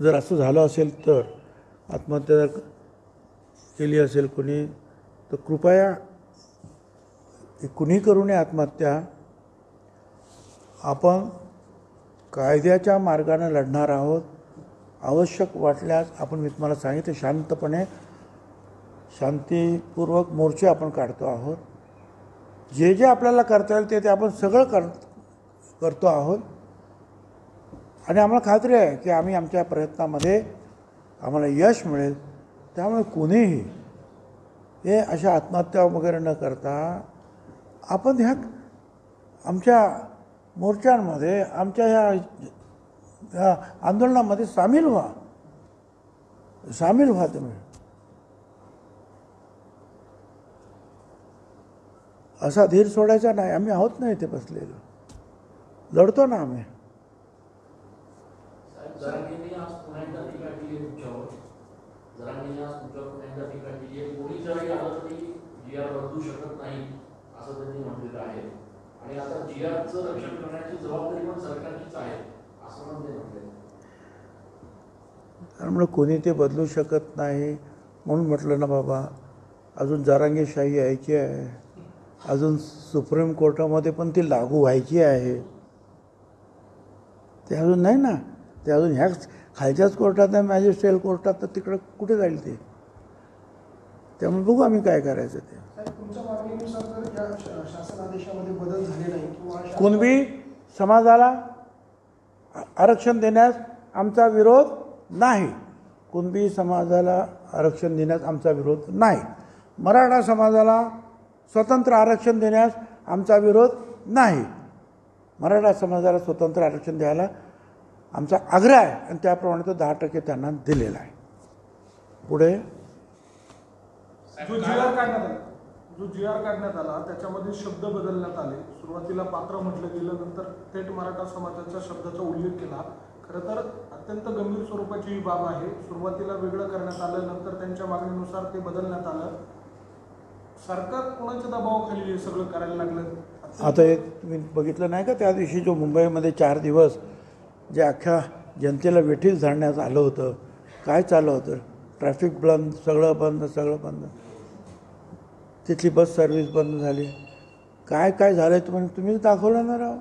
जर असं झालं असेल तर आत्महत्या केली असेल कोणी तर कृपया कुणी करू नये आत्महत्या. आपण कायद्याच्या मार्गाने लढणार आहोत. आवश्यक वाटल्यास आपण मी तुम्हाला सांगितलं शांतपणे शांतीपूर्वक मोर्चे आपण काढतो आहोत. जे जे आपल्याला करता येईल ते आपण सगळं करतो आहोत आणि आम्हाला खात्री आहे की आम्ही आमच्या प्रयत्नामध्ये आम्हाला यश मिळेल. त्यामुळे कोणीही हे अशा आत्महत्या वगैरे न करता आपण ह्या आमच्या मोर्चांमध्ये आमच्या ह्या आंदोलनामध्ये सामील व्हा तुम्ही. असा धीर सोडायचा नाही. आम्ही आहोत ना इथे बसलेलो, लढतो ना आम्ही. त्यामुळे कोणी ते बदलू शकत नाही म्हणून म्हटलं ना बाबा, अजून जरांगेशाही यायची आहे, अजून सुप्रीम कोर्टामध्ये पण ती लागू व्हायची आहे. ते अजून नाही ना, ते अजून ह्या खालच्याच कोर्टात आहे, मॅजिस्ट्रेट कोर्टात, तर तिकडं कुठे जाईल ते. त्यामुळे बघू आम्ही काय करायचं ते. कुणबी समाजाला आरक्षण देण्यास आमचा विरोध नाही. कुणबी समाजाला आरक्षण देण्यास आमचा विरोध नाही. मराठा समाजाला स्वतंत्र आरक्षण देण्यास आमचा विरोध नाही. मराठा समाजाला स्वतंत्र आरक्षण द्यायला आमचा आग्रह आहे आणि त्याप्रमाणे तो 10% त्यांना दिलेला आहे. पुढे जो जी आर काढण्यात आला त्याच्यामध्ये शब्द बदलण्यात आले. सुरुवातीला पात्र म्हटलं गेलं, नंतर थेट मराठा समाजाच्या शब्दाचा उल्लेख केला. खरं तर अत्यंत गंभीर स्वरूपाची ही बाब आहे. सुरुवातीला वेगळं करण्यात आलं, नंतर त्यांच्या मागणीनुसार ते बदलण्यात आलं. सरकार कोणाच्या दबावाखाली हे सगळं करायला लागलं? आता हे तुम्ही बघितलं नाही का त्या दिवशी जो मुंबईमध्ये 4 दिवस जे अख्ख्या जनतेला वेठीस धरण्यात आलं होतं, काय चाललं होतं? ट्रॅफिक बंद, सगळं बंद. तिथली बस सर्व्हिस बंद झाली. काय काय झालं आहे तुम्हीच दाखवलं ना राव.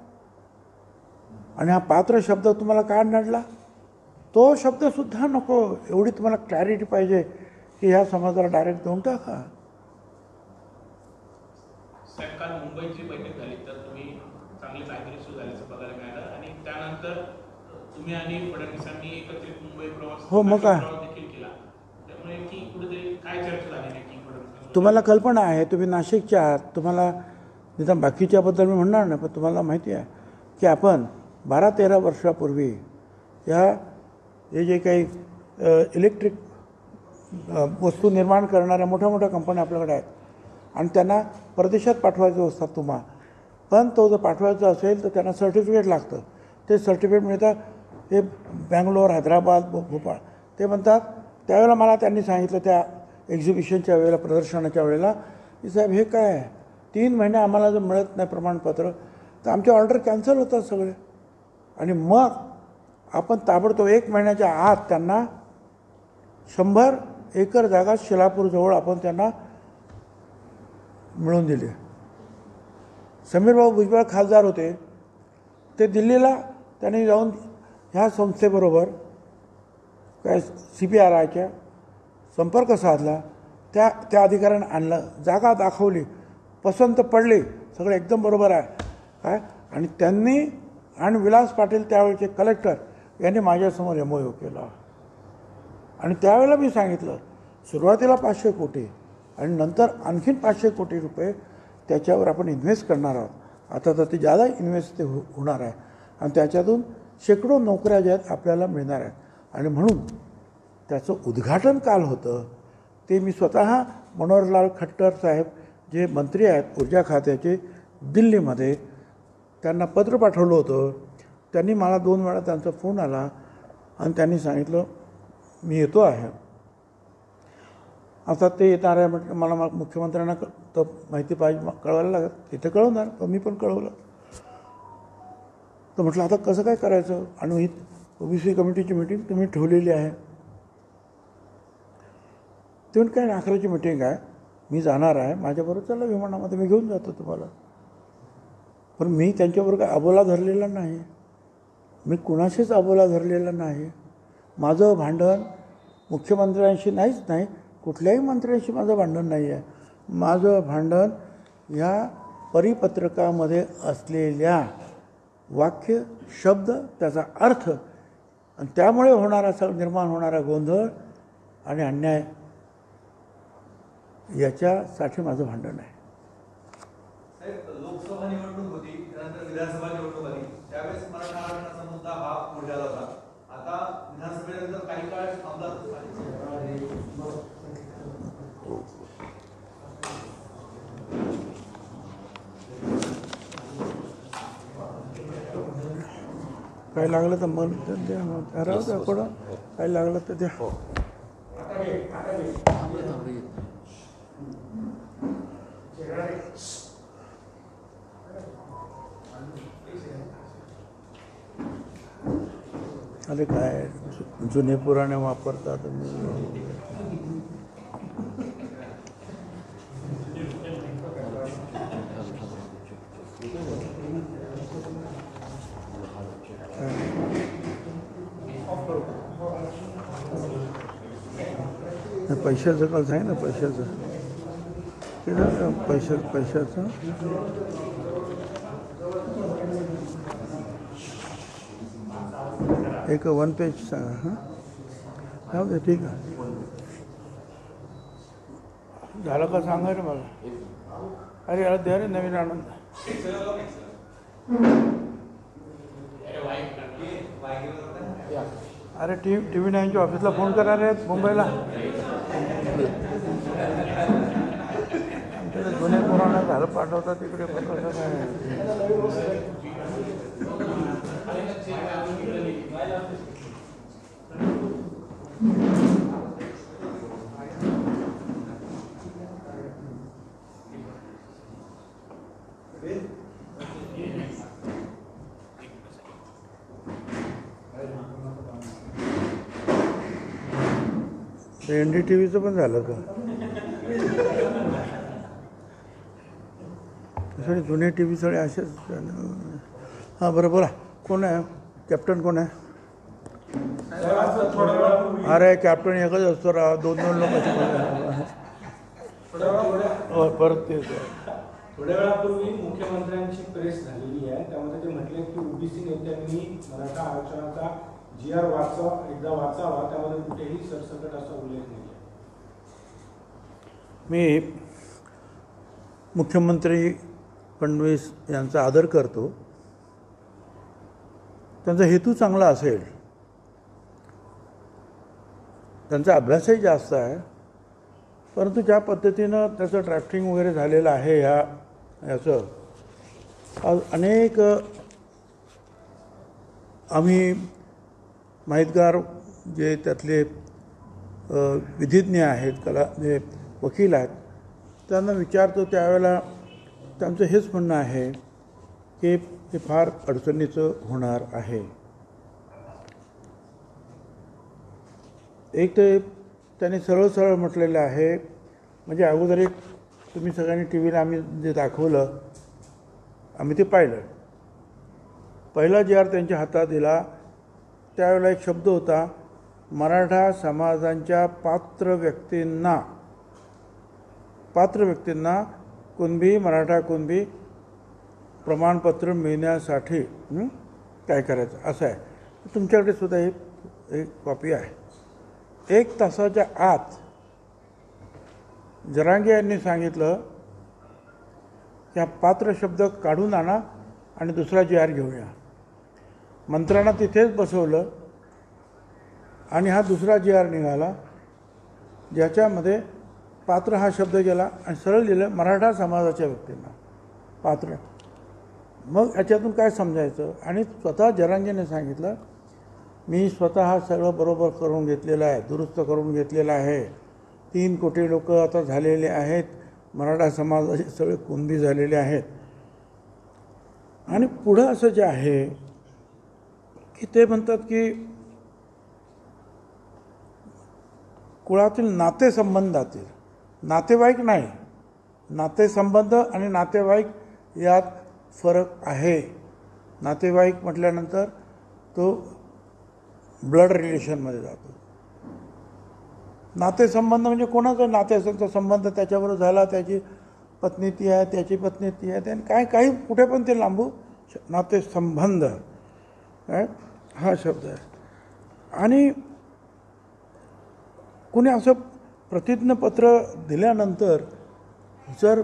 आणि हा पात्र शब्द तुम्हाला काय नडला? तो शब्दसुद्धा नको. एवढी तुम्हाला क्लॅरिटी पाहिजे की ह्या समाजाला डायरेक्ट देऊन टाका. साहेब, काल मुंबईची बैठक झाली तर तुम्ही चांगली काहीतरी सुरू झाल्याचं बघायला मिळालं आणि त्यानंतर तुम्ही आणि फडणवीसांनी एकत्रित मुंबई प्रवास देखील केला. त्यामुळे की कुठेतरी काय चर्चा झाली नाही की तुम्हाला कल्पना आहे, तुम्ही नाशिकच्या आहात, तुम्हाला निदान बाकीच्याबद्दल मी म्हणणार नाही, पण तुम्हाला माहिती आहे की आपण 12-13 वर्षापूर्वी हे जे काही इलेक्ट्रिक वस्तू निर्माण करणाऱ्या मोठ्या कंपन्या आपल्याकडे आहेत आणि त्यांना परदेशात पाठवायचं असतात तुम्हाला, पण तो जर पाठवायचं असेल तर त्यांना सर्टिफिकेट लागतं. ते सर्टिफिकेट मिळतात हे बँगलोर, हैदराबाद, भोपाळ. ते म्हणतात त्यावेळेला मला त्यांनी सांगितलं त्या एक्झिबिशनच्या वेळेला, प्रदर्शनाच्या वेळेला, की साहेब हे काय आहे, 3 महिने आम्हाला जर मिळत नाही प्रमाणपत्र तर आमचे ऑर्डर कॅन्सल होतात सगळे. आणि मग आपण ताबडतोब 1 महिन्याच्या आत त्यांना 100 एकर जागा शिलापूरजवळ आपण त्यांना मिळवून दिली. समीरभाऊ भुजबळ खासदार होते, ते दिल्लीला त्यांनी जाऊन ह्या संस्थेबरोबर काय CPRIच्या संपर्क साधला, त्या अधिकाऱ्यानं आणलं, जागा दाखवली, पसंत पडली, सगळं एकदम बरोबर आहे काय. आणि त्यांनी आणि विलास पाटील त्यावेळेचे कलेक्टर यांनी माझ्यासमोर MOU केला. आणि त्यावेळेला मी सांगितलं सुरुवातीला 500 कोटी आणि नंतर आणखीन 500 कोटी रुपये त्याच्यावर आपण इन्व्हेस्ट करणार आहोत. आता तर ते जादा इन्व्हेस्ट ते होणार आहे आणि त्याच्यातून शेकडो नोकऱ्या ज्या आहेत आपल्याला मिळणार आहेत. आणि म्हणून त्याचं उद्घाटन काल होतं ते मी स्वतः मनोहरलाल खट्टर साहेब जे मंत्री आहेत ऊर्जा खात्याचे, दिल्लीमध्ये त्यांना पत्र पाठवलं होतं. त्यांनी मला 2 वेळा त्यांचा फोन आला आणि त्यांनी सांगितलं मी येतो आहे. आता ते येणार आहे म्हटलं, मला मुख्यमंत्र्यांना तर माहिती पाहिजे, कळवायला लागत, तिथे कळवणार, तर मी पण कळवलं. तर म्हटलं आता कसं काय करायचं. आणि ओबीसी कमिटीची मीटिंग तुम्ही ठेवलेली आहे. तुम्ही काय अकराची मीटिंग आहे, मी जाणार आहे, माझ्याबरोबर चला विमानामध्ये, मी घेऊन जातो तुम्हाला. पण मी त्यांच्याबरोबर काय अबोला धरलेला नाही, मी कुणाशीच अबोला धरलेला नाही. माझं भांडण मुख्यमंत्र्यांशी नाहीच नाही, कुठल्याही मंत्र्यांशी माझं भांडण नाही आहे. माझं भांडण ह्या परिपत्रकामध्ये असलेल्या वाक्य, शब्द, त्याचा अर्थ आणि त्यामुळे निर्माण होणारा गोंधळ आणि अन्याय याच्यासाठी माझं भांडण आहे. लोकसभा निवडणूक होती, त्यानंतर विधानसभा निवडणूक आली, त्यावेळेस मराठा आरक्षणाचा मुद्दा हा पुढे आला होता. आता विधानसभेनंतर काही काळ थांबला. काय लागलं तर मग द्या, राहू द्या थोडं, काय लागलं तर द्या. अरे काय जुने पुराणे वापरतात. पैशाचं काल आहे ना, पैशाचं ते ना, पैशाचं एक 1 पेज सांगा. हां, जाऊ दे, ठीक आहे. झालं का सांगा रे मला. अरे याला द्या रे नवीन आणून. अरे TV 9च्या ऑफिसला फोन करा रे मुंबईला. आमच्याकडे जुने पुराणा झालं पाठवतात तिकडे. NDTVचं पण झालं का? सगळे जुने TV सगळे असेच. हां बरं, बोला. कोण आहे कॅप्टन? कोण आहे? अरे कॅप्टन एकच असतो राव, 2-2 लोकांचे परत ते. थोड्या वेळापूर्वी मुख्यमंत्र्यांची प्रेस झालेली आहे, त्यामध्ये ते म्हटले की ओबीसी नेत्यांनी मराठा आरक्षणाचा GR एकदा वाचावा, त्यामध्ये कुठेही सरसकट असा उल्लेख नाही. मी मुख्यमंत्री फडणवीस यांचा आदर करतो. त्यांचा हेतू चांगला असेल, त्यांचा अभ्यासही जास्त आहे, परंतु ज्या पद्धतीनं त्याचं ड्राफ्टिंग वगैरे झालेलं आहे याचं अनेक आम्ही माहितगार जे त्यातले विधिज्ञ आहेत, जे वकील आहेत, त्यांना विचारतो त्यावेळेला त्यांचं हेच म्हणणं आहे की हे फार अडचणीचं होणार आहे. एक तर त्यांनी सरळ म्हटलेलं आहे, म्हणजे अगोदर एक तुम्ही सगळ्यांनी TVला आम्ही जे दाखवलं आम्ही ते पाहिलं. पहिला GR त्यांच्या हातात दिला त्यावेळेला एक शब्द होता, मराठा समाजांच्या पात्र व्यक्तींना मराठा कुणबी प्रमाणपत्र मिळण्यासाठी काय करायचं असं आहे. तुमच्याकडे सुद्धा एक कॉपी आहे. 1 तासाच्या आत जरांगे यांनी सांगितलं की हा पात्र शब्द काढून आणा आणि दुसरा GR घेऊया. मंत्र्यांना तिथेच बसवलं आणि हा दुसरा GR निघाला, ज्याच्यामध्ये पात्र हा शब्द गेला आणि सरळ लिहिलं मराठा समाजाच्या व्यक्तींना पात्र. मग याच्यातून काय समजायचं? आणि स्वतः जरांगेने सांगितलं, मी स्वतः सगळं बरोबर करून घेतलेलं आहे, दुरुस्त करून घेतलेलं आहे. 3 कोटी लोक आता झालेले आहेत, मराठा समाजाचे सगळे कुणबी झालेले आहेत. आणि पुढं असं जे आहे की ते म्हणतात की कुळातील नातेसंबंधातील, नातेवाईक नाही, नातेसंबंध आणि नातेवाईक यात फरक आहे. नातेवाईक म्हटल्यानंतर तो ब्लड रिलेशनमध्ये जातो. नातेसंबंध म्हणजे कोणाचा नातेसंबंध संबंध त्याच्याबरोबर झाला, त्याची पत्नी ती आहे, त्याची पत्नी ती आहे, त्याने काही कुठे पण ते लांबू नातेसंबंध हा शब्द आहे. आणि कोणी असं प्रतिज्ञापत्र दिल्यानंतर जर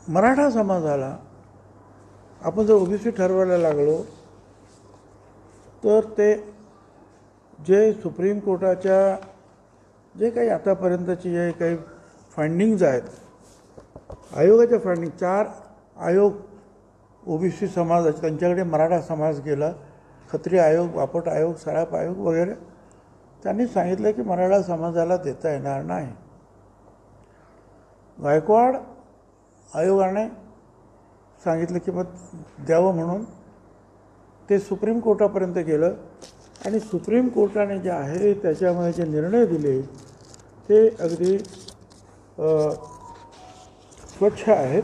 मराठा समाजाला आपण जर ओबीसी ठरवायला लागलो तर ते जे सुप्रीम कोर्टाच्या जे काही आतापर्यंतचे जे काही फाइंडिंग्ज आहेत, आयोगाच्या फाइंडिंग, 4 आयोग ओबीसी समाजाचे, त्यांच्याकडे मराठा समाज गेला, खत्री आयोग, बापट आयोग, सराफ आयोग वगैरे, त्यांनी सांगितलं की मराठा समाजाला देता येणार नाही. गायकवाड आयोगाने सांगितलं की मग द्यावं म्हणून ते सुप्रीम कोर्टापर्यंत गेलं आणि सुप्रीम कोर्टाने जे आहे त्याच्यामध्ये जे निर्णय दिले ते अगदी स्वच्छ आहेत.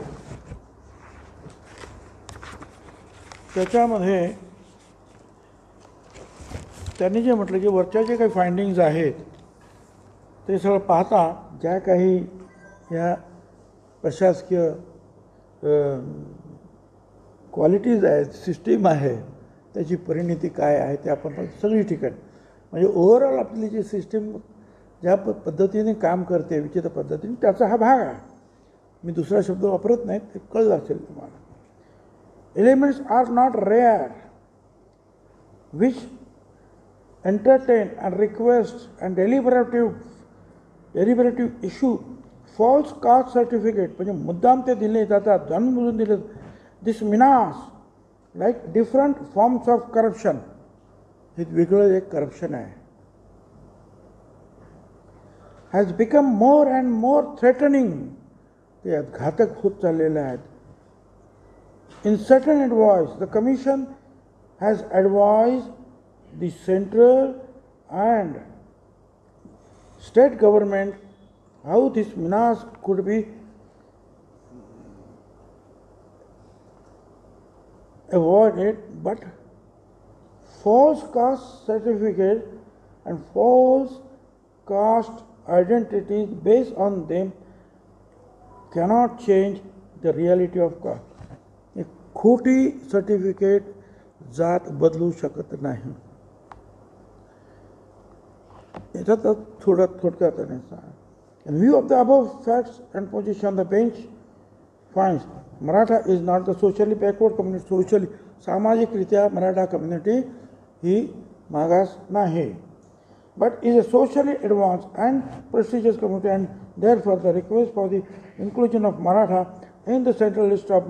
त्याच्यामध्ये त्यांनी जे म्हटलं की वरच्या जे काही फाइंडिंग्ज आहेत ते सगळं पाहता ज्या काही ह्या प्रशासकीय क्वालिटीज आहेत, सिस्टीम आहे, त्याची परिणिती काय आहे ते आपण सगळी ठिकाणी म्हणजे ओव्हरऑल आपली जी सिस्टीम ज्या पद्धतीने काम करते विचित्र पद्धतीने त्याचा हा भाग आहे. मी दुसरा शब्द वापरत नाही, ते कळलं असेल तुम्हाला. Elements are not rare which entertain and request and deliberative issue false caste certificate म्हणजे मुद्दाम ते दिले जातात, जाणून दिले. This means like different forms of corruption, हे वेगळं एक करप्शन आहे, has become more and more threatening, ते घातक होत चाललेले आहेत. In certain advice the commission has advised the central and state government how this menace could be avoided, but false caste certificate and false caste identities based on them cannot change the reality of caste. एक खोटी certificate जात बदलू शकत नाही. याच्यात थोडक्यात सांगा. In view of the above facts and position, the bench finds Maratha is not the socially backward community. Socially, सामाजिकरित्या मराठा कम्युनिटी ही मागास नाही, but is a socially advanced and prestigious community, and therefore the request for the inclusion of Maratha in the central list of,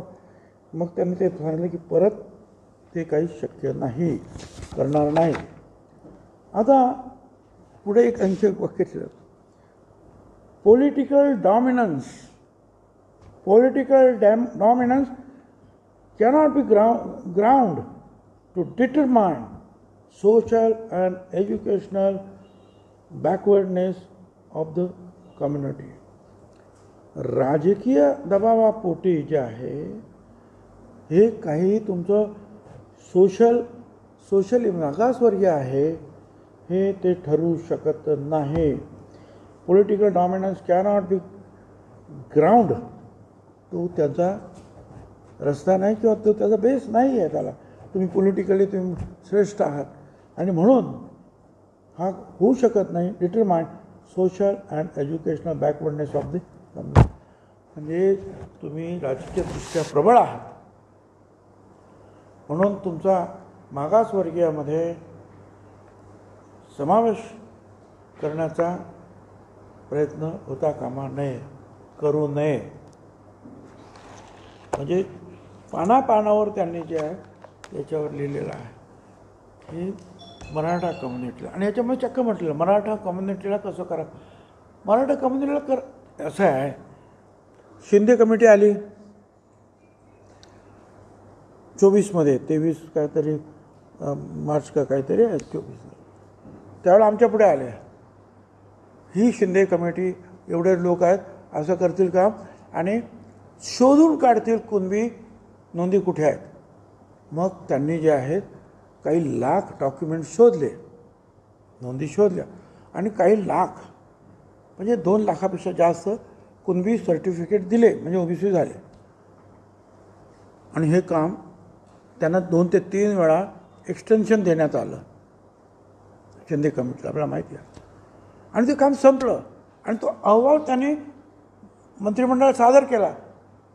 मग त्यांनी ते सांगितलं की परत ते काही शक्य नाही, करणार नाही. आता पुढे एक आणखी वाक्य ठेवलं. Political dominance cannot be ground to determine social and educational backwardness of the community. राजकीय दबावापोटी जे आहे हे काही तुमचं सोशली मागासवर्गीय आहे हे ते ठरवू शकत नाही. Political dominance cannot be ground, तो त्याचा रस्ता नाही किंवा तो त्याचा बेस नाही आहे. त्याला तुम्ही पॉलिटिकली तुम्ही श्रेष्ठ आहात आणि म्हणून हा होऊ शकत नाही. Determine social and educational backwardness of the community, म्हणजे तुम्ही राजकीयदृष्ट्या प्रबळ आहात म्हणून तुमचा मागासवर्गीयामध्ये समावेश करण्याचा प्रयत्न होता कामा नये, करू नये. म्हणजे पानापानावर त्यांनी जे आहे त्याच्यावर लिहिलेलं आहे की मराठा कम्युनिटीला, आणि याच्यामध्ये चक्क म्हटलेलं मराठा कम्युनिटीला कसं करा. मराठा कम्युनिटीला असं आहे, शिंदे कमिटी आली 24 मध्ये, 23 काहीतरी मार्च का काहीतरी आहे 24 त्यावेळेला आमच्या पुढे आले, ही शिंदे कमिटी एवढे लोक आहेत असं करतील काम आणि शोधून काढतील कुणबी नोंदी कुठे आहेत. मग त्यांनी जे आहेत काही लाख डॉक्युमेंट शोधले, नोंदी शोधल्या आणि काही लाख म्हणजे 2 लाखापेक्षा जास्त कुणबी सर्टिफिकेट दिले म्हणजे ओबीसी झाले. आणि हे काम त्यांना 2 ते 3 वेळा एक्सटेन्शन देण्यात आलं शिंदे कमिटीला, आपल्याला माहिती आहे. आणि ते काम संपलं आणि तो अहवाल त्यांनी मंत्रिमंडळात सादर केला.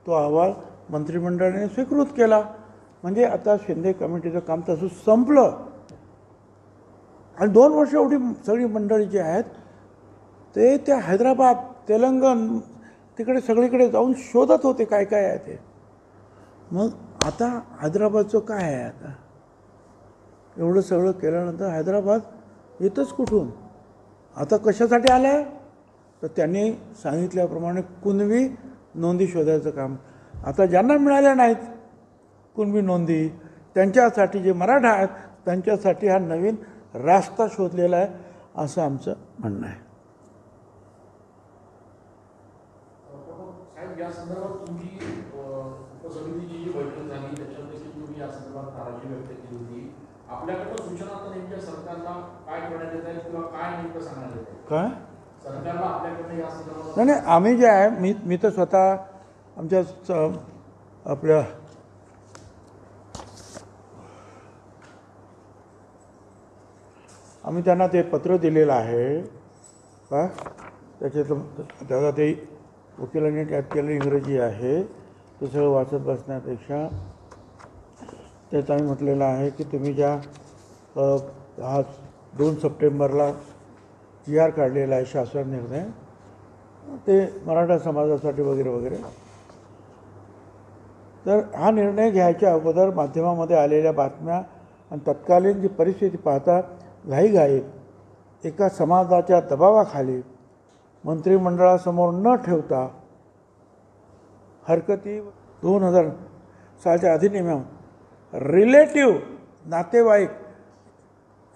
तो अहवाल मंत्रिमंडळाने स्वीकृत केला. म्हणजे आता शिंदे कमिटीचं काम तसं संपलं. आणि 2 वर्ष एवढी सगळी मंडळी जी आहेत ते त्या हैदराबाद, तेलंगण तिकडे सगळीकडे जाऊन शोधत होते काय काय आहे ते. मग आता हैदराबादचं काय आहे, आता एवढं सगळं केल्यानंतर हैदराबाद येतच कुठून, आता कशासाठी आलं आहे, तर त्यांनी सांगितल्याप्रमाणे कुणबी नोंदी शोधायचं काम. आता ज्यांना मिळाल्या नाहीत कुणबी नोंदी त्यांच्यासाठी, जे मराठा आहेत त्यांच्यासाठी हा नवीन रास्ता शोधलेला आहे असं आमचं म्हणणं आहे. साहेब, या संदर्भात तुम्ही उपसमितीची जी बैठक झाली त्याच्यात देखील तुम्ही या संदर्भात नाराजी व्यक्त केली होती. आपल्याकडे सूचना आता नेमक्या सरकारला काय करण्यात येत आहे किंवा काय नेमकं सांगण्यात येत आहे? काय सरकारला आपल्याकडे या संदर्भात नाही, आम्ही जे आहे मी तर स्वतः आमच्या आपल्या आम्ही त्यांना ते पत्र दिलेलं आहे का, त्याच्यातलं त्याला ते वकिलांनी टाईप केलं, इंग्रजी आहे, ते सगळं वाचत बसण्यापेक्षा त्यात आम्ही म्हटलेलं आहे की तुम्ही ज्या हा 2 सप्टेंबरला GR काढलेला आहे शासन निर्णय, ते मराठा समाजासाठी वगैरे वगैरे, तर हा निर्णय घ्यायच्या अगोदर माध्यमामध्ये आलेल्या बातम्या आणि तत्कालीन जी परिस्थिती पाहता घाईघाईत एका समाजाच्या दबावाखाली मंत्रिमंडळासमोर न ठेवता हरकती 2000 सालच्या अधिनियमात रिलेटिव्ह नातेवाईक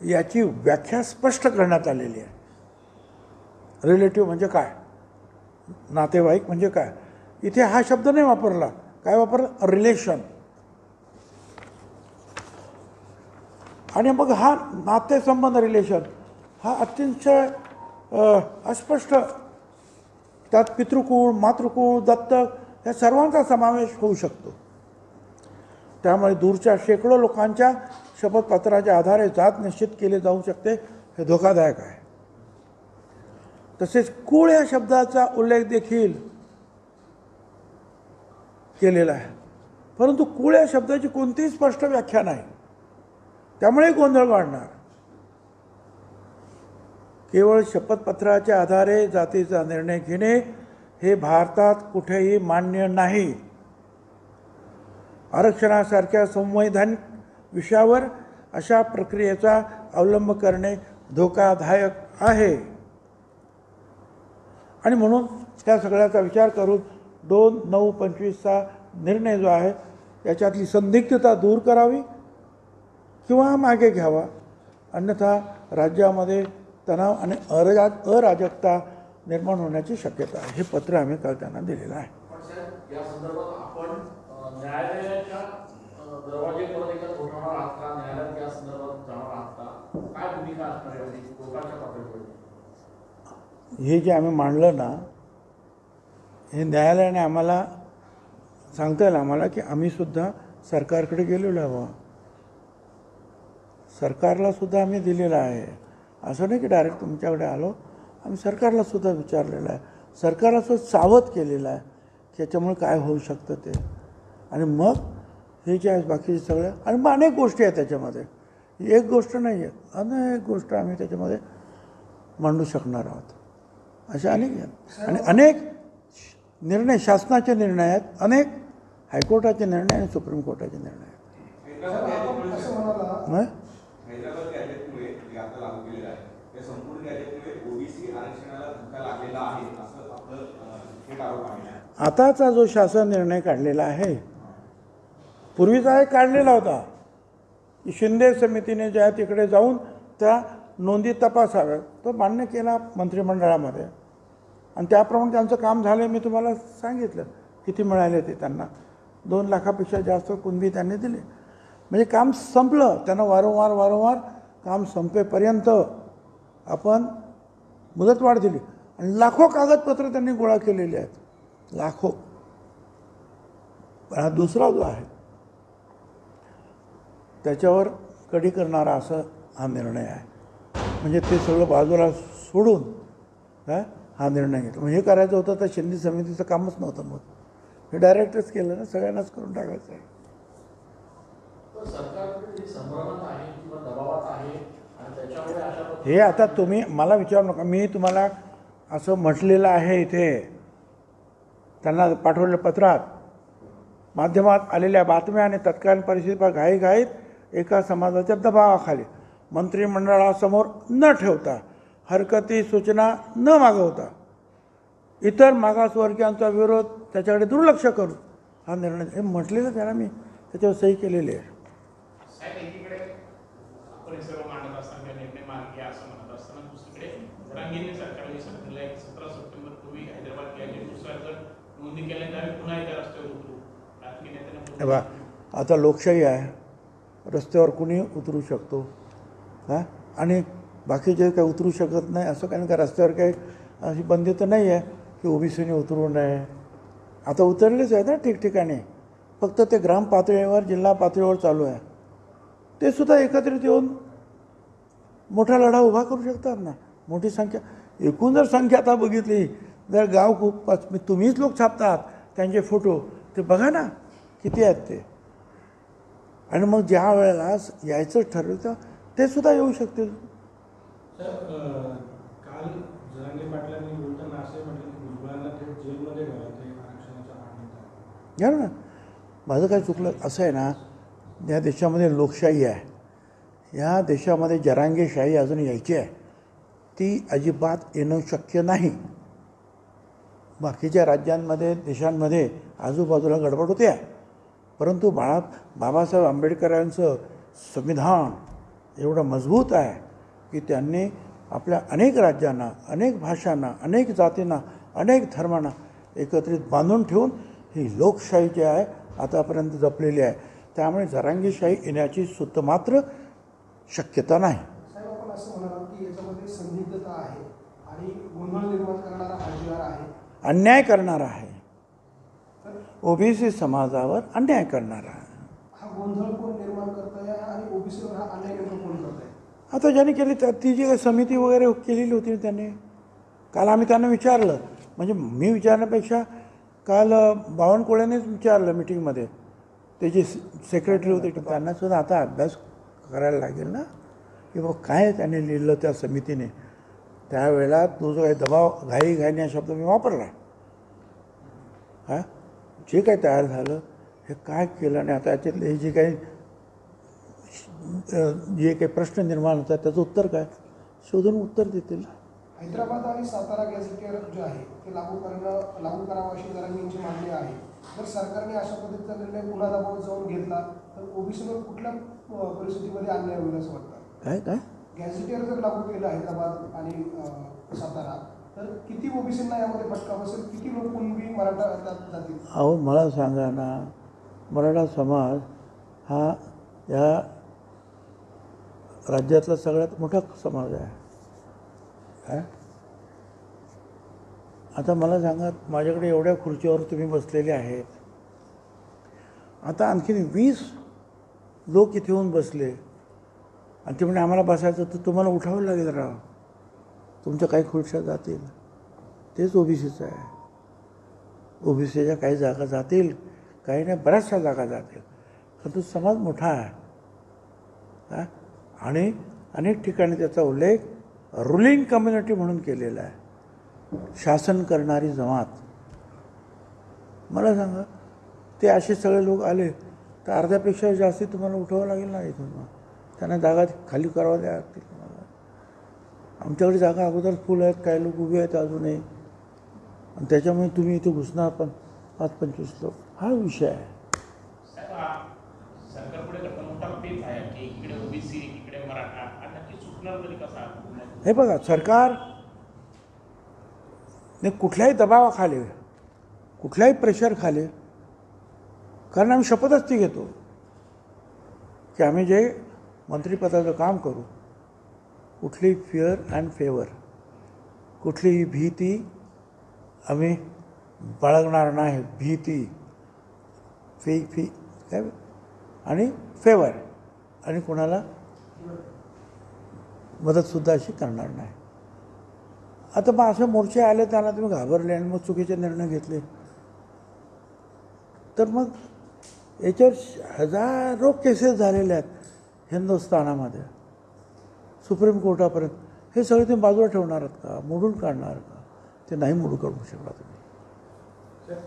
याची व्याख्या स्पष्ट करण्यात आलेली आहे. रिलेटिव्ह म्हणजे काय, नातेवाईक म्हणजे काय, इथे हा शब्द नाही वापरला. काय वापरला, रिलेशन. आणि मग हा नातेसंबंध, रिलेशन हा अतिशय अस्पष्ट, त्यात पितृकुळ, मातृकुळ, दत्तक या सर्वांचा समावेश होऊ शकतो. त्यामुळे दूरच्या शेकडो लोकांच्या शपथपत्राच्या आधारे जात निश्चित केले जाऊ शकते, हे धोकादायक आहे. तसेच कुळ या शब्दाचा उल्लेख देखील केलेला आहे, परंतु कुळ या शब्दाची कोणतीही स्पष्ट व्याख्या नाही, त्यामुळे गोंधळ वाढणार. केवळ शपथपत्राच्या आधारे जातीचा निर्णय घेणे हे भारतात कुठेही मान्य नाही. आरक्षणासारख्या संवैधानिक विषयावर अशा प्रक्रियेचा अवलंब करणे धोकादायक आहे. आणि म्हणून त्या सगळ्याचा विचार करून 2/9/25चा निर्णय जो आहे याच्यातली संदिग्धता दूर करावी किंवा मागे घ्यावा, अन्यथा राज्यामध्ये तणाव आणि अराजकता निर्माण होण्याची शक्यता आहे. हे पत्र आम्ही काल त्यांना दिलेलं आहे. पण साहेब, या संदर्भात आपण न्यायालयाच्या दरवाजे परत एकदा ठोठावणार आहात का? न्यायालयात या संदर्भात जाणार आहात का? काय भूमिका असणार आहे कोर्टाच्या पातळीवर? हे जे आम्ही मांडलं ना, हे न्यायालयाने आम्हाला सांगता येईल आम्हाला की आम्ही सुद्धा सरकारकडे गेलेलो आहे. सरकारला सुद्धा आम्ही दिलेलं आहे. असं नाही की डायरेक्ट तुमच्याकडे आलो, आम्ही सरकारला सुद्धा विचारलेलं आहे, सरकारला सुद्धा सावध केलेलं आहे की याच्यामुळे काय होऊ शकतं ते. आणि मग हे जे आहे बाकीचे सगळ्या, आणि मग अनेक गोष्टी आहेत त्याच्यामध्ये, एक गोष्ट नाही आहे, अनेक गोष्ट आम्ही त्याच्यामध्ये मांडू शकणार आहोत. अशा अनेक आहेत आणि अनेक निर्णय शासनाचे निर्णय आहेत, अनेक हायकोर्टाचे निर्णय आणि सुप्रीम कोर्टाचे निर्णय आहेत. असं म्हणाला हैदराबाद गॅजेटमुळे जे आता लागू केलेलं आहे त्या संपूर्ण गॅजेटमुळे ओबीसी आरक्षणाला धक्का लागलेला आहे असं आपलं थेट आरोप आहे. आताचा जो शासन निर्णय काढलेला आहे, पूर्वीचा एक काढलेला होता की शिंदे समितीने ज्या तिकडे जाऊन त्या नोंदी तपासाव्यात, तो मान्य केला मंत्रिमंडळामध्ये आणि त्याप्रमाणे त्यांचं काम झालं. मी तुम्हाला सांगितलं किती मिळाले ते त्यांना. 2 लाखापेक्षा जास्त कुणबी त्यांनी दिले. म्हणजे काम संपलं. त्यांना वारंवार काम संपेपर्यंत आपण मुदतवाढ दिली आणि लाखो कागदपत्र त्यांनी गोळा केलेली आहेत, लाखो. पण हा दुसरा जो आहे त्याच्यावर कडी करणारा असं हा निर्णय आहे. म्हणजे ते सगळं बाजूला सोडून हा निर्णय घेतला. म्हणजे हे करायचं होतं तर शिंदे समितीचं कामच नव्हतं. मग हे डायरेक्टच केलं ना, सगळ्यांनाच करून टाकायचं आहे. तर सरकारकडे संभ्रमात आहे किंवा दबावात आहे आणि त्याच्यामुळे अशा हे आता तुम्ही मला विचारू नका. मी तुम्हाला असं म्हटलेलं आहे इथे, त्यांना पाठवलेल्या पत्रात, माध्यमात आलेल्या बातम्या आणि तत्कालीन परिस्थिती घाईघाईत एका समाजाच्या दबावाखाली मंत्रिमंडळासमोर न ठेवता, हरकती सूचना न मागवता, इतर मागासवर्गीयांचा विरोध त्याच्याकडे दुर्लक्ष करून हा निर्णय, हे म्हटलेलं त्याला मी त्याच्यावर सही केलेली आहे. साहेब, एकीकडे आपण सर्व मांडत असताना निर्णय मार्गी असं म्हणत असताना दुसरीकडे जरांगीने सरकारने सांगितलं आहे की 17 सप्टेंबर पूर्वी हैदराबाद गॅजेटनुसार जर नोंदणी केल्यानंतर आम्ही पुन्हा एकदा रस्त्यावर उतरू. राजकीय नेत्यांना बा आता लोकशाही आहे, रस्त्यावर कुणी उतरू शकतो आणि बाकीचे काही उतरू शकत नाही असं काही. का रस्त्यावर काही अशी बंदी तर नाही आहे की ओबीसीने उतरू नये. आता उतरलेच आहे ना ठिकठिकाणी, फक्त ते ग्राम पातळीवर, जिल्हा पातळीवर चालू आहे. ते सुद्धा एकत्रित येऊन मोठा लढा उभा करू शकतात ना. मोठी संख्या, एकूण जर संख्या आता बघितली, जर गाव खूप तुम्हीच लोक छापतात त्यांचे फोटो, ते बघा ना किती आहेत ते. आणि मग ज्या वेळेला यायचं ठरवतं ते सुद्धा येऊ शकतील. सर, काल जरांगे पाटलांनी बोलताना असे म्हटलं की भुजबळांना थेट जेलमध्ये घालायचं आरक्षणाच्या मागणीचा. घ्या ना, माझं काय चुकलं. असं आहे ना, या देशामध्ये लोकशाही आहे, या देशामध्ये जरांगेशाही अजून यायची आहे. ती अजिबात येणं शक्य नाही. बाकीच्या राज्यांमध्ये, देशांमध्ये आजूबाजूला गडबड होते आहे, परंतु बाबासाहेब आंबेडकरांचं संविधान एवढं मजबूत आहे की त्यांनी आपल्या अनेक राज्यांना, अनेक भाषांना, अनेक जातींना, अनेक धर्मांना एकत्रित बांधून ठेवून ही लोकशाही जी आहे आतापर्यंत जपलेली आहे. त्यामुळे जरांगीशाही येण्याची सुद्धा मात्र शक्यता नाही. साहेब, आपण असं म्हणाल की याच्यामध्ये संदिग्धता आहे आणि गोंधळ निर्माण करणारा हा जी आर आहे, अन्याय करणारा आहे, ओबीसी समाजावर अन्याय करणारा आहे. हा गोंधळ कोण निर्माण करत आहे आणि ओबीसीवर हा अन्याय नेमकं कोण करत आहे? आता ज्यांनी केली ती जी काही समिती वगैरे केलेली होती त्यांनी, काल आम्ही त्यांना विचारलं, म्हणजे मी विचारण्यापेक्षा काल बावनकुळेनेच विचारलं मिटिंगमध्ये, ते जे सेक्रेटरी होते त्यांना सुद्धा आता अभ्यास करायला लागेल ना की बाबा काय त्यांनी लिहिलं त्या समितीने. त्यावेळेला तो जो काही दबाव, घाईघाईने हा शब्द मी वापरला. जे काही तयार झालं हे काय केलं आणि आता याच्यातले हे जे काही प्रश्न निर्माण होतात त्याचं उत्तर काय, शोधून उत्तर देतील. हैदराबाद आणि सातारा गॅझेटियर जे आहे ते लागू करावं अशी जरांगींची मागणी आहे. जर सरकारने अशा पद्धतीचा निर्णय पुन्हा दबाव जाऊन घेतला तर ओबीसीवर कुठल्या परिस्थितीमध्ये अन्याय होईल असं वाटतं? काय गॅझेटियर जर लागू केलं हैदराबाद आणि सातारा तर किती ओबीसींना यामध्ये फटका बसेल, किती लोक कुणबी मराठा जातील? अहो मला सांगा ना, मराठा समाज हा या राज्यातला सगळ्यात मोठा समाज आहे. आता मला सांगा, माझ्याकडे एवढ्या खुर्चीवर तुम्ही बसलेले आहेत, आता आणखीन 20 लोक इथे येऊन बसले आणि ते म्हणजे आम्हाला बसायचं तर तुम्हाला उठावं लागेल राव, तुमच्या काही खुर्च्या जातील. तेच ओबीसीचं आहे. ओबीसीच्या काही जागा जातील, काही नाही, बऱ्याचशा जागा जातील. पण तो समाज मोठा आहे आणि अनेक ठिकाणी त्याचा उल्लेख रुलिंग कम्युनिटी म्हणून केलेला आहे, शासन करणारी जमात. मला सांगा, ते असे सगळे लोक आले तर अर्ध्यापेक्षा जास्ती तुम्हाला उठावं लागेल ना इथून. त्यांना जागा खाली करावं लागतील तुम्हाला. आमच्याकडे जागा अगोदर फुल आहेत, काही लोक उभे आहेत अजूनही, आणि त्याच्यामुळे तुम्ही इथे घुसणार पण 5-25 लोक. हा विषय आहे. सरकारपुढे मोठा पेच आहे की हे बघा, सरकार कुठल्याही दबावाखाली, कुठल्याही प्रेशरखाली, कारण आम्ही शपथच ती घेतो की आम्ही जे मंत्रिपदाचं काम करू, कुठली फिअर अँड फेवर, कुठलीही भीती आम्ही बाळगणार नाही. भीती काय आणि फेवर, आणि कोणाला मदतसुद्धा अशी करणार नाही. आता मग असे मोर्चे आले, त्यांना तुम्ही घाबरले आणि मग चुकीचे निर्णय घेतले, तर मग याच्यावर हजारो केसेस झालेल्या आहेत हिंदुस्थानामध्ये, सुप्रीम कोर्टापर्यंत. हे सगळे तुम्ही बाजूला ठेवणार आहात का? मोडून काढणार का? ते नाही मोडू काढू शकला तुम्ही.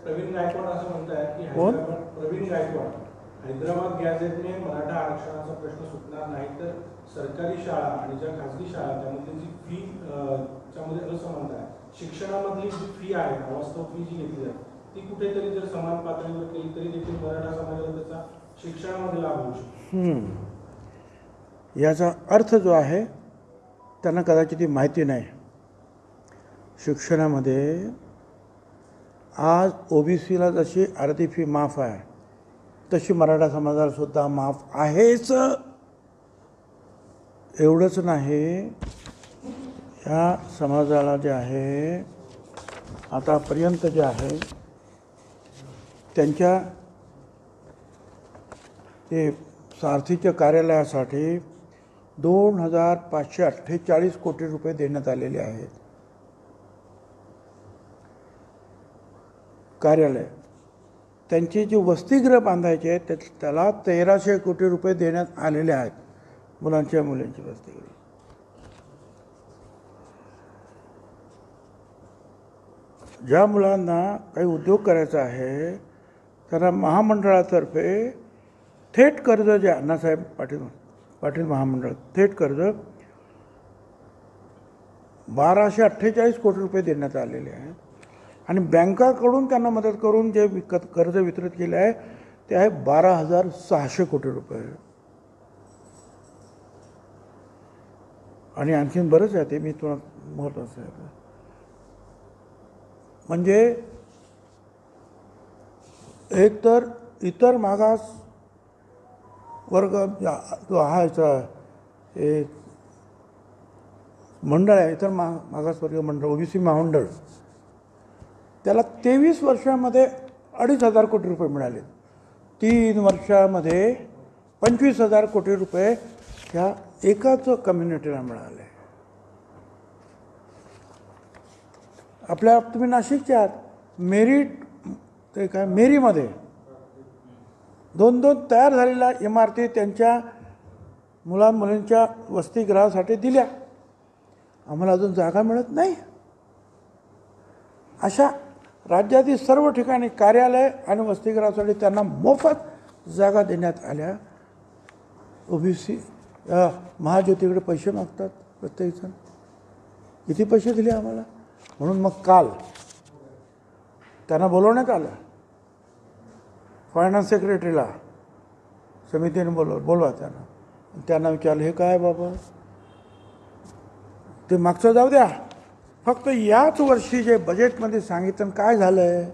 प्रवीण गायकवाड असं म्हणतात की कोण? प्रवीण गायकवाड, हैदराबाद गॅझेटने मराठा आरक्षणाचा प्रश्न सुटणार नाही, तर सरकारी शाळा आणि ज्या खाजगी शाळा त्यामधली जी फी त्यामध्ये असमानता आहे, शिक्षणामधली जी फी आहे, अवास्तव फी जी घेतली जाते, ती कुठेतरी जर समान पातळीवर केली तरी देखील मराठा समाजाला त्याचा शिक्षणामध्ये लाभ होऊ शकतो. याचा अर्थ जो आहे त्यांना कदाचित माहिती नाही. शिक्षणामध्ये आज OBCला जशी अर्धी फी माफ आहे, तशी मराठा समाजाला सुद्धा माफ आहेच. एवढंच नाही, या समाजाला जे आहे आतापर्यंत जे आहे त्यांच्या ते सारथीच्या कार्यालयासाठी 2,548 कोटी रुपये देण्यात आलेले आहेत. कार्यालय त्यांची जी वसतिगृह बांधायची आहे त्याला 1,300 कोटी रुपये देण्यात आलेले आहेत, मुलांची वसतिगृह. ज्या मुलांना काही उद्योग करायचा आहे त्यांना महामंडळातर्फे थेट कर्ज, जे अण्णासाहेब पाटील महामंडळ, थेट कर्ज 1,248 कोटी रुपये देण्यात आलेले आहेत. आणि बँकाकडून त्यांना मदत करून जे कर्ज वितरित केले आहे ते आहे 12,600 कोटी रुपये. आणि आणखीन बरंच आहे, ते मी तुम्हाला महत्त्वाचं आहे. म्हणजे एक तर इतर मागास वर्ग जो हा याचा एक मंडळ आहे, इतर मागासवर्गीय मंडळ, OBC महामंडळ, त्याला 23 वर्षामध्ये 2,500 कोटी रुपये मिळाले. 3 वर्षामध्ये 25,000 कोटी रुपये ह्या एकाच कम्युनिटीला मिळाले. आपल्या तुम्ही नाशिकचे आहात, ते काय मेरीमध्ये 2 तयार झालेल्या इमारती त्यांच्या मुलांच्या वसतिगृहासाठी दिल्या. आम्हाला अजून जागा मिळत नाही. अशा राज्यातील सर्व ठिकाणी कार्यालय आणि वसतिगृहासाठी त्यांना मोफत जागा देण्यात आल्या. OBC महाज्योतीकडे पैसे मागतात प्रत्येकजण. किती पैसे दिले आम्हाला? म्हणून मग काल त्यांना बोलवण्यात आलं, फायनान्स सेक्रेटरीला समितीने बोलवा त्यांना विचारलं, हे काय बाबा, ते मागचं जाऊ द्या, फक्त याच वर्षी जे बजेटमध्ये सांगितलं काय झालं आहे,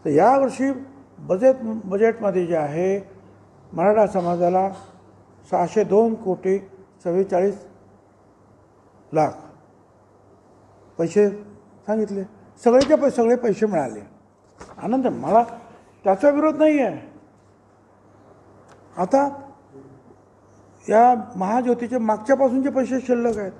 तर यावर्षी बजेटमध्ये जे आहे मराठा समाजाला 602 कोटी 44 लाख पैसे सांगितले. सगळे पैसे मिळाले. आनंद, मला त्याचा विरोध नाही आहे. आता या महाज्योतीचे मागच्यापासूनचे पैसे शिल्लक आहेत.